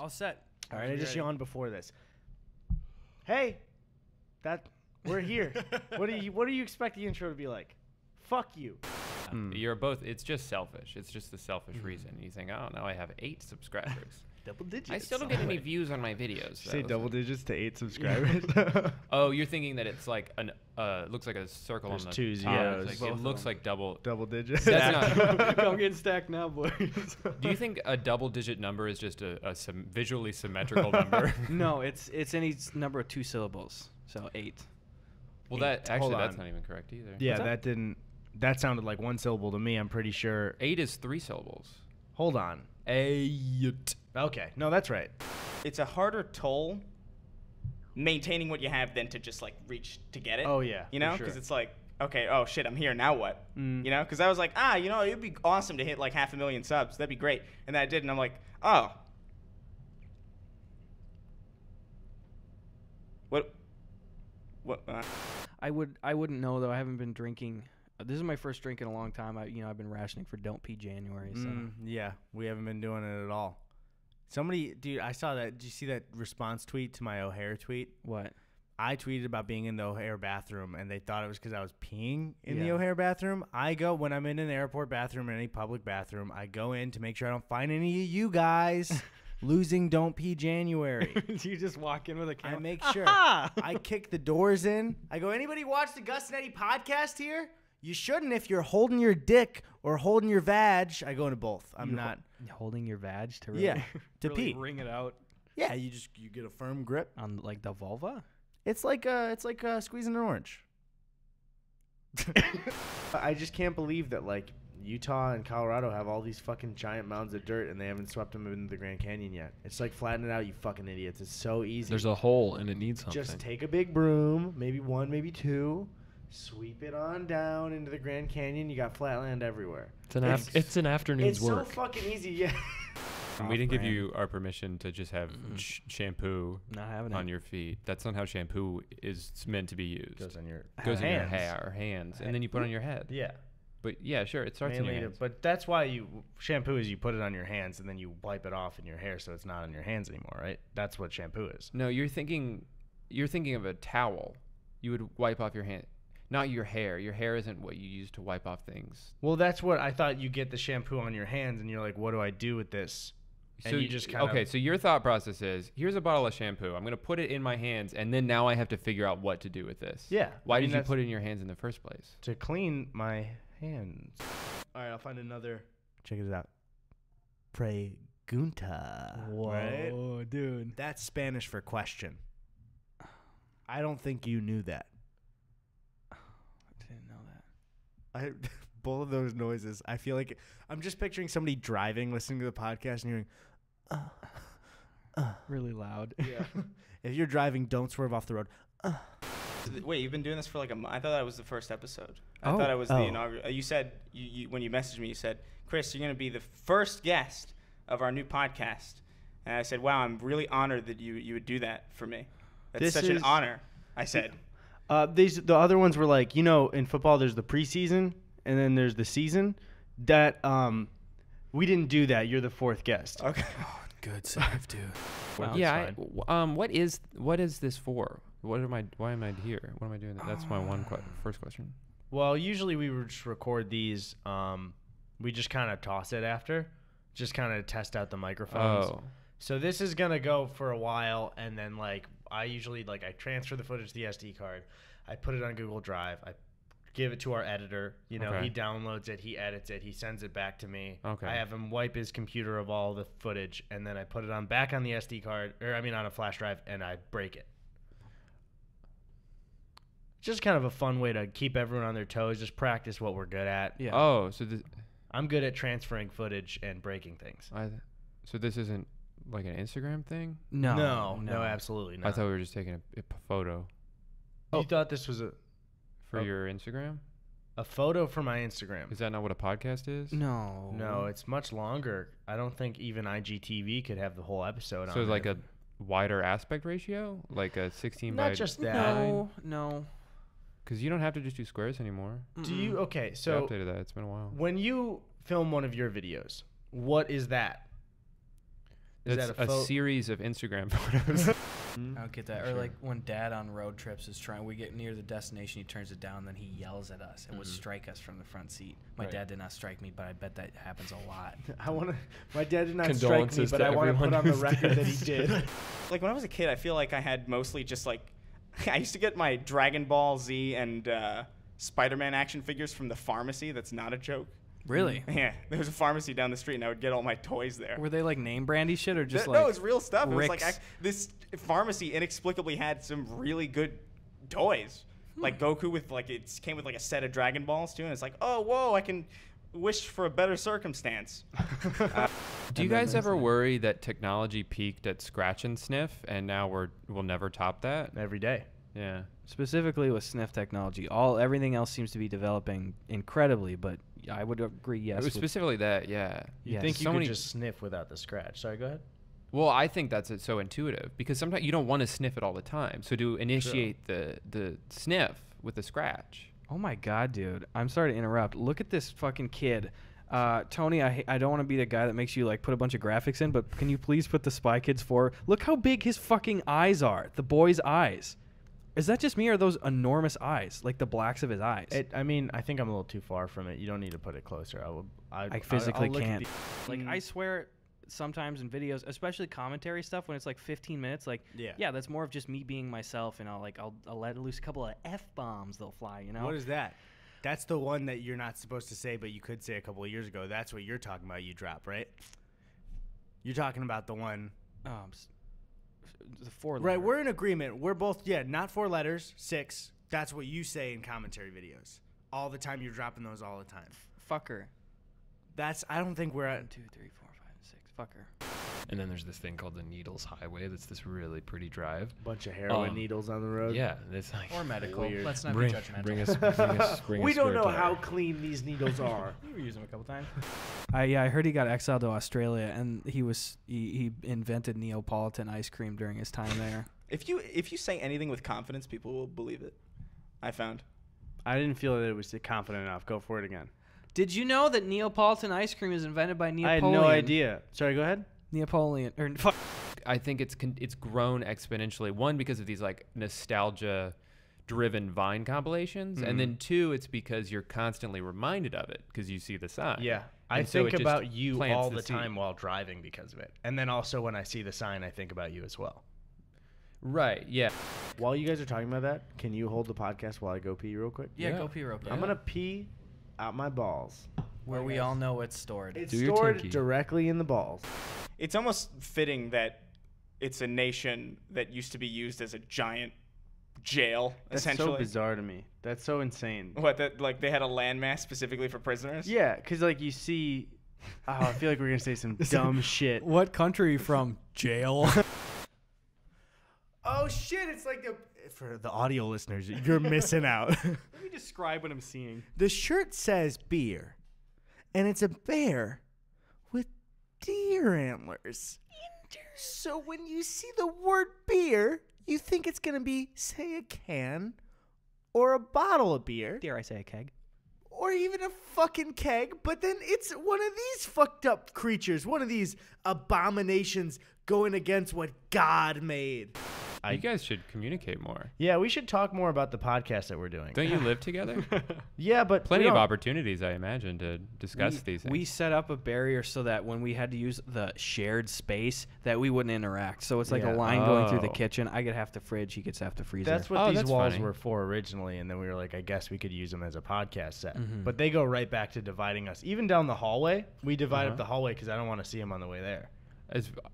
All set. All right, I just yawned before this. Hey, we're here. What do you expect the intro to be like? Fuck you. You're both. It's just selfish. It's just the selfish reason. You think, oh, now I have 8 subscribers. Double digits. I still don't get any views on my videos. Say double digits to 8 subscribers. Oh, you're thinking that it's like an looks like a circle There's on the 2 top. zeros. Like, it looks like double digits. That's not. Don't get stacked now, boys. Do you think a double-digit number is just a visually symmetrical number? No, it's any number of 2 syllables. So 8. Well, Eight. that's Hold not on. even correct either. Yeah, that sounded like 1 syllable to me. I'm pretty sure. 8 is 3 syllables. Hold on. 8. Okay, no, that's right. It's a harder toll maintaining what you have than to just like reach to get it. Oh, yeah, You know, for sure. because it's like, okay, oh shit, I'm here, now what? You know, because I was like, it'd be awesome to hit like 500,000 subs. That'd be great. And then I did, and I'm like, oh. What? I wouldn't know though. I haven't been drinking. This is my first drink in a long time. I've been rationing for Don't Pee January. So Yeah, we haven't been doing it at all. Dude, I saw that. Did you see that response tweet to my O'Hare tweet? what? I tweeted about being in the O'Hare bathroom, and they thought it was because I was peeing in the Yeah. O'Hare bathroom. when I'm in an airport bathroom or any public bathroom, I go in to make sure I don't find any of you guys losing Don't Pee January. You just walk in with a camera. I make sure. I kick the doors in. I go, anybody watch the Gus and Eddy podcast here? You shouldn't if you're holding your dick or holding your vag. I go into both. I'm not. Holding your vag to really, Yeah, to really pee. wring it out Yeah, you get a firm grip. on like the vulva. It's like squeezing an orange. I just can't believe that like Utah and Colorado have all these fucking giant mounds of dirt and they haven't swept them into the Grand Canyon yet. It's like flatten it out, you fucking idiots. It's so easy. There's a hole and it needs something. Just take a big broom, maybe 1, maybe 2, sweep it on down into the Grand Canyon. You got flatland everywhere. It's an afternoon's It's work. so fucking easy, yeah. And we didn't give you our permission to just have shampoo Not having on it. your feet. That's not how shampoo is meant to be used. Goes on your Goes in your hands. hair or hands, and then you put it on your head. Yeah. But yeah, sure, it starts in your hands. But that's why shampoo is you put it on your hands and then you wipe it off in your hair so it's not on your hands anymore, right? That's what shampoo is. No, you're thinking of a towel. You would wipe off your hand, not your hair. Your hair isn't what you use to wipe off things. Well, that's what I thought. You get the shampoo on your hands and you're like, what do I do with this? And So you just kind okay. of So your thought process is: here's a bottle of shampoo. I'm gonna put it in my hands, and then now I have to figure out what to do with this. Yeah. Why I mean, did you that's put it in your hands in the first place? to clean my hands. All right, I'll find another. Check it out. Pregunta. Right? Whoa, dude. That's Spanish for question. I don't think you knew that. I didn't know that. Both of those noises. I feel like I'm just picturing somebody driving, listening to the podcast, and hearing. Really loud. Yeah. If you're driving, don't swerve off the road. Wait, you've been doing this for like a month? I thought that was the first episode. I Oh. thought it was the Oh. inaugural. You said, you when you messaged me, you said, Chris, you're going to be the first guest of our new podcast. And I said, wow, I'm really honored that you would do that for me. That's This such an is- honor, I said. The other ones were like, in football there's the preseason and then there's the season. That we didn't do that. You're the 4th guest. Okay. Good save, dude. Wow. Yeah. What is this for? Why am I here? What am I doing? That's my first question. Well, usually we would just record these. We just kind of toss it after, just kind of test out the microphones. Oh. So this is gonna go for a while, and then I usually I transfer the footage to the SD card. I put it on Google Drive. I give it to our editor. Okay. He downloads it, he edits it, he sends it back to me. Okay. I have him wipe his computer of all the footage, and then I put it back on the SD card, on a flash drive, and I break it. Just kind of a fun way to keep everyone on their toes. Just practice what we're good at. Yeah. Oh, so this, I'm good at transferring footage and breaking things. so this isn't like an Instagram thing? No, absolutely not. I thought we were just taking a photo You thought this was for your Instagram. a photo for my Instagram. Is that not what a podcast is? No. No, it's much longer. I don't think even IGTV could have the whole episode So on like it. a wider aspect ratio, like a 16 Not by. just that. No. Because you don't have to just do squares anymore. Do you? Okay, I so updated that. It's been a while. when you film one of your videos, what is that? Is That's that a a photo? series of Instagram photos. I don't get that. Or like when Dad on road trips is trying, we get near the destination, he turns it down, then he yells at us and would strike us from the front seat. My Right. dad did not strike me, but I bet that happens a lot. I want to. My dad did not strike me, Condolences but to I want to everyone put on the who's record dead. that he did. Like when I was a kid, I feel like I had mostly just like I used to get my Dragon Ball Z and Spider-Man action figures from the pharmacy. That's not a joke. Really? Yeah, there was a pharmacy down the street, and I would get all my toys there. Were they like name brandy shit or just No, like it was real stuff. It was like Rick's? this pharmacy inexplicably had some really good toys. Like Goku with like it came with like a set of Dragon Balls too, and it's like, oh whoa, I can wish for a better circumstance. Do you guys ever worry that technology peaked at scratch and sniff, and now we'll never top that? Every day. Yeah. specifically with sniff technology? Everything else seems to be developing incredibly, but I would agree, yes. It was with- specifically that, yeah. You Yes. think you So could many- just sniff without the scratch? Sorry, go ahead. Well, I think that's so intuitive because sometimes you don't want to sniff it all the time. So to initiate the sniff with a scratch. Oh my god, dude! I'm sorry to interrupt. Look at this fucking kid. Tony, I don't want to be the guy that makes you like put a bunch of graphics in, but can you please put the Spy Kids 4? Look how big his fucking eyes are. The boy's eyes. Is that just me or are those enormous eyes? Like the blacks of his eyes? I mean, I think I'm a little too far from it. You don't need to put it closer. I physically I'll look at can't. the- Like I swear, sometimes in videos, especially commentary stuff, when it's like 15 minutes, like Yeah. that's more of just me being myself, and I'll let loose a couple of f-bombs. They'll fly, you know. What is that? That's the one that you're not supposed to say, but you could say a couple of years ago. That's what you're talking about. You drop, right? You're talking about the one. The four. Right, we're in agreement. We're both, not 4 letters, 6. That's what you say in commentary videos. All the time, you're dropping those all the time. Fucker. I don't think we're 1, at. 2, 3, 4, 5, 6. Fucker. And then there's this thing called the Needles Highway. That's this really pretty drive. Bunch of heroin needles on the road. Yeah, it's like Or medical. Weird. Let's not bring, be judgmental. bring us We don't spare know tire. how clean these needles are. You were using them a couple times. I heard he got exiled to Australia, and he invented Neapolitan ice cream during his time there. If you say anything with confidence, people will believe it. I found. I didn't feel that it was confident enough. Go for it again. Did you know that Neapolitan ice cream is invented by Napoleon? I had no idea. Sorry, go ahead. Napoleon. I think it's grown exponentially. One, because of these like nostalgia-driven Vine compilations, and then 2, it's because you're constantly reminded of it because you see the sign. Yeah. I And so think it just about you plants all the the seed. time while driving because of it. And then also when I see the sign, I think about you as well. Right. Yeah. While you guys are talking about that, can you hold the podcast while I go pee real quick? Yeah, Yeah. go pee real quick. I'm going to pee out my balls. Where we all know it's stored. It's Do your stored tinky. directly in the balls. It's almost fitting that it's a nation that used to be used as a giant jail, essentially. bizarre to me. That's so insane. What, that like they had a landmass specifically for prisoners? Yeah, because like you see... Oh, I feel like we're going to say some dumb shit. What country are you from? Jail. Oh, shit. It's like for the audio listeners, you're missing out. Let me describe what I'm seeing. The shirt says beer, and it's a bear with deer antlers. So when you see the word beer, you think it's going to be, say, a can or a bottle of beer Dare I say a keg? or even a fucking keg, but then it's one of these fucked up creatures, one of these abominations going against what God made. You guys should communicate more. Yeah, we should talk more about the podcast that we're doing. Don't you live together? Yeah, but Plenty we of don't- opportunities, I imagine, to discuss these things. We set up a barrier so that when we had to use the shared space, that we wouldn't interact. So it's like Yeah. a line going through the Oh. kitchen. I could have the fridge. He could have the freezer. That's what Oh, these that's walls funny. were for originally, and then we were like, I guess we could use them as a podcast set. Mhm. But they go right back to dividing us. Even down the hallway, we divide Uh-huh. up the hallway because I don't want to see them on the way there.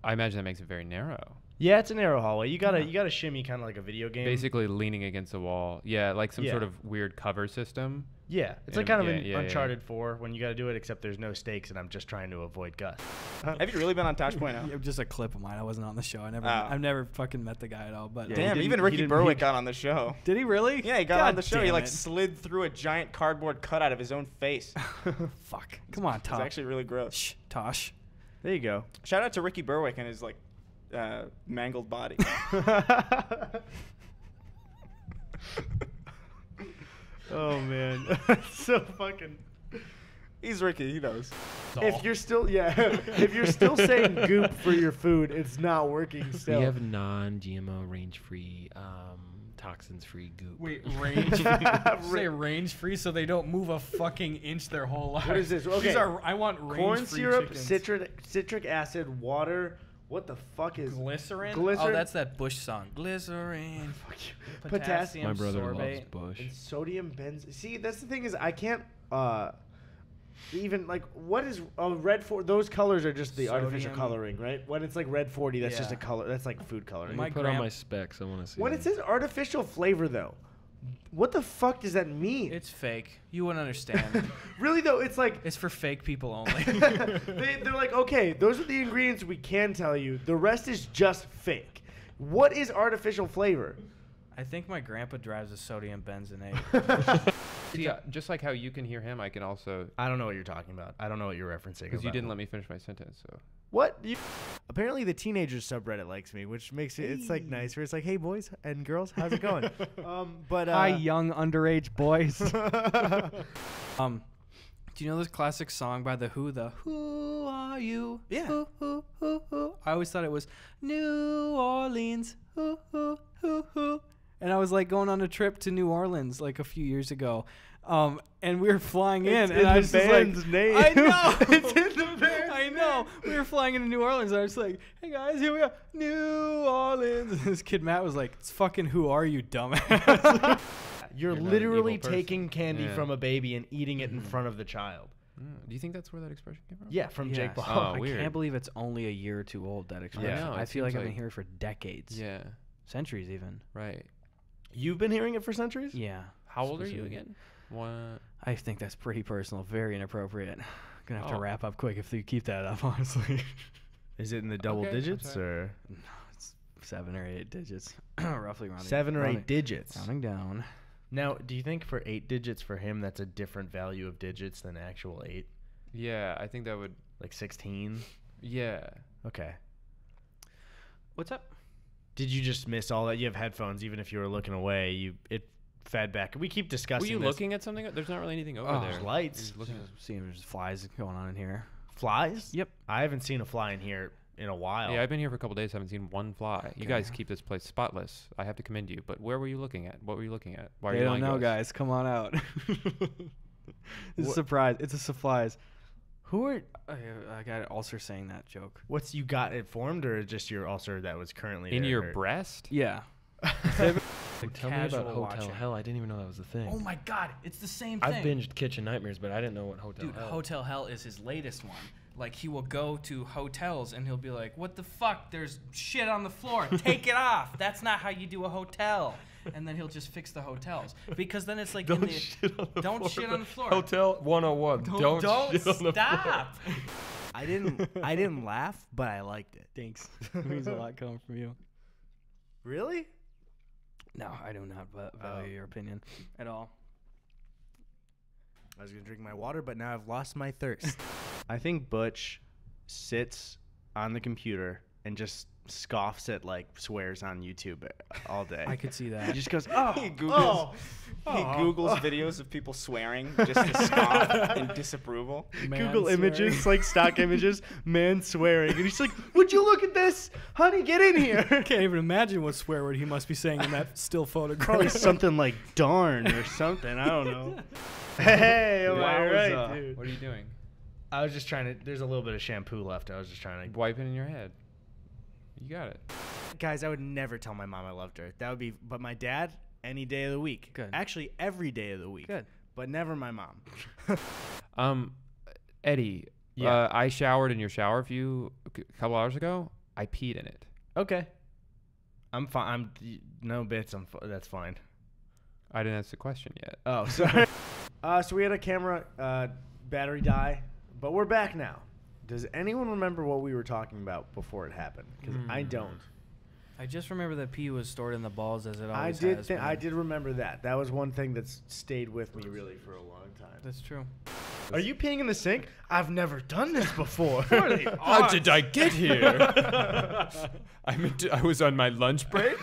I imagine that makes it very narrow. Yeah, it's a narrow hallway. You gotta shimmy kind of like a video game. Basically leaning against the wall. Yeah, like some Yeah. sort of weird cover system. Yeah, it's like Yeah, kind of yeah, an yeah, yeah. Uncharted 4 when you got to do it, except there's no stakes, and I'm just trying to avoid Gus. Have you really been on Touchpoint now? Yeah, just a clip of mine. I wasn't on the show. Oh. I've never fucking met the guy at all. But Yeah, Damn, he even didn't- Ricky he didn't- Berwick he- got on the show. did he really? Yeah, he got God on the show. He damn like it. slid through a giant cardboard cutout of his own face. Fuck. Come on, It's Tosh. actually really gross. Shh, Tosh. There you go. Shout out to Ricky Berwick and his like mangled body. Oh man, so fucking. He's Ricky. He knows. If you're still if you're still saying goop for your food, it's not working still. We have non-GMO, range-free, toxins-free goop. Wait, range? Say range free so they don't move a fucking inch their whole life. What is this? Okay. I want range Corn free syrup, chickens. citric acid, water. What the fuck is Glycerin? Glycerin? Oh, that's that Bush song. Glycerin. Potassium My brother sorbate. loves Bush. and sodium benz? See, that's the thing is I can't even like what is red for those colors are just the artificial Sodium. coloring, right? When it's like red 40, that's just a Yeah. color. That's like food coloring. My Put on gram- my specs. I want to see. When it says artificial flavor though, what the fuck does that mean? It's fake. You wouldn't understand. Really though, it's like It's for fake people only. they're like, okay, those are the ingredients we can tell you. The rest is just fake. What is artificial flavor? I think my grandpa drives a sodium benzonate. See, just like how you can hear him, I can also, I don't know what you're talking about. I don't know what you're referencing. because you didn't let me finish my sentence. So What? Apparently, the teenagers subreddit likes me, which makes it it's like nice. Where it's like, hey boys and girls, how's it going? But Hi, young underage boys. Do you know this classic song by The Who? The Who Are You? Yeah. Who. I always thought it was New Orleans. Who. And I was like going on a trip to New Orleans like a few years ago. And we were flying in, and I was just like, name. I know. It's in the band's I know. We were flying into New Orleans. And I was like, hey guys, here we are, New Orleans. And this kid Matt was like, it's fucking Who Are You, dumbass? You're You're not an literally evil person. taking candy Yeah. from a baby and eating it in front of the child. do you think that's where that expression came from? Yeah, from Jake Yes. Paul. Oh, I weird. can't believe it's only a year or two old, that expression. know, I it feel like seems I've been like- hearing it for decades. Yeah. Centuries even. Right. You've been hearing it for centuries? Yeah. How old are you Specifically. again? What? I think that's pretty personal, very inappropriate. Gonna have to Oh. wrap up quick if you keep that up, honestly. Is it in the double Okay, I'm digits sorry. or No, it's 7 or 8 digits, roughly rounding. 7 or rounding- 8 digits? Rounding down. Now, do you think for 8 digits for him that's a different value of digits than actual 8? Yeah, I think that would. Like 16? Yeah. Okay. What's up? Did you just miss all that? You have headphones. Even if you were looking away, it fed back. We keep Were discussing. you this. looking at something? There's not really anything over Oh, there. There's lights. Just looking at- Seeing there's flies going on in here. Flies? Yep. I haven't seen a fly in here in a while. Yeah, I've been here for a couple days. Haven't seen one fly. You Okay. guys keep this place spotless. I have to commend you. But where were you looking at? What were you looking at? Why are They you don't lying to know, us? guys. Come on out. It's a What- surprise. It's a surprise. Who are? I got an ulcer saying that joke. What's you got it formed or just your ulcer that was currently In there your hurt? breast? Yeah. Tell me about Casual Hotel watching. Hell. I didn't even know that was a thing. Oh my god, it's the same I've binged Kitchen Nightmares, but I didn't know what Hotel Dude, Hell. Hotel Hell is his latest one. Like, he will go to hotels and he'll be like, what the fuck? There's shit on the floor. Take it off. That's not how you do a hotel. And then he'll just fix the hotels. Because then it's like, Don't shit on the don't floor. shit on the floor. Hotel 101. Don't shit on the floor. stop. I didn't laugh, but I liked it. Thanks. It means a lot coming from you. Really? No, I do not value your opinion at all. I was gonna drink my water, but now I've lost my thirst. I think Butch sits on the computer and just scoffs at like swears on YouTube all day. I could see He that. just goes, oh, He Googles, videos of people swearing just to scoff in disapproval. Google Man images, swearing. like stock images, man swearing, and he's like, "Would you look at this, honey? Get in here." Can't even imagine what swear word he must be saying in that still photograph. Probably something like "darn" or something. I don't know. Hey, am I right, Wowza. dude? What are you doing? I was just trying to. There's a little bit of shampoo left. I was just trying to. Wipe it in your head. You got it. Guys, I would never tell my mom I loved her. That would be, but my dad, any day of the week. Good. Actually, every day of the week. Good. But never my mom. Eddie. Yeah. I showered in your shower a couple hours ago. I peed in it. Okay. I'm fine. No bits. That's fine. I didn't ask the question yet. Oh, sorry. So we had a camera battery die, but we're back now. Does anyone remember what we were talking about before it happened? Because I don't. I just remember that pee was stored in the balls as it I always did. has been. I did remember that. That was one thing that's stayed with me really for a long time. That's true. Are you peeing in the sink? I've never done this before. How did I get here? I was on my lunch break,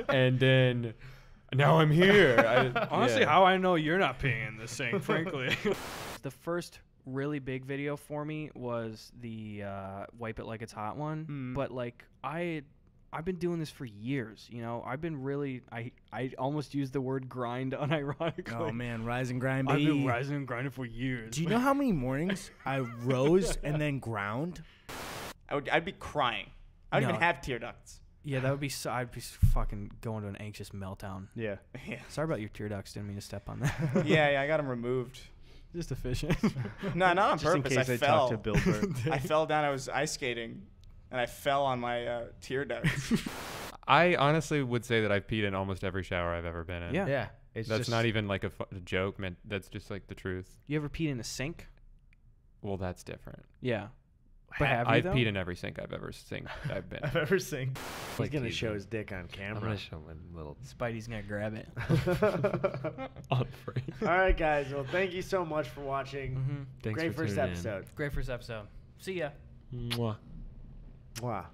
and then now I'm here. Honestly, how I know you're not peeing in the sink, frankly. The first really big video for me was the wipe it like it's hot one. But like I've been doing this for years, you know. I've been really I almost used the word grind unironically. Oh man, rise and grind, I've baby. been rising and grinding for years. Do you know how many mornings I rose and then ground? I'd be crying. I don't No. even have tear ducts. Yeah, that would be so, I'd be fucking going to an anxious meltdown. Yeah. Yeah. Sorry about your tear ducts. Didn't mean to step on that. Yeah, I got them removed. Just efficient. No, not on Just in purpose. case I I fell. talked to Bill Burr. I fell down. I was ice skating, and I fell on my tear ducts. I honestly would say that I've peed in almost every shower I've ever been in. Yeah. Yeah. It's That's just, not even like a joke, man. That's just like the truth. You ever peed in a sink? Well, that's different. Yeah. But have you I've though? peed in every sink I've ever I've been. I've ever seen. He's Like gonna teasing. show his dick on I'm camera. gonna show my little Spidey's gonna grab it. on free. All right, guys. Well, thank you so much for watching. Thanks Great for first tuning in. episode. Great first episode. See ya. Mwah. Wow.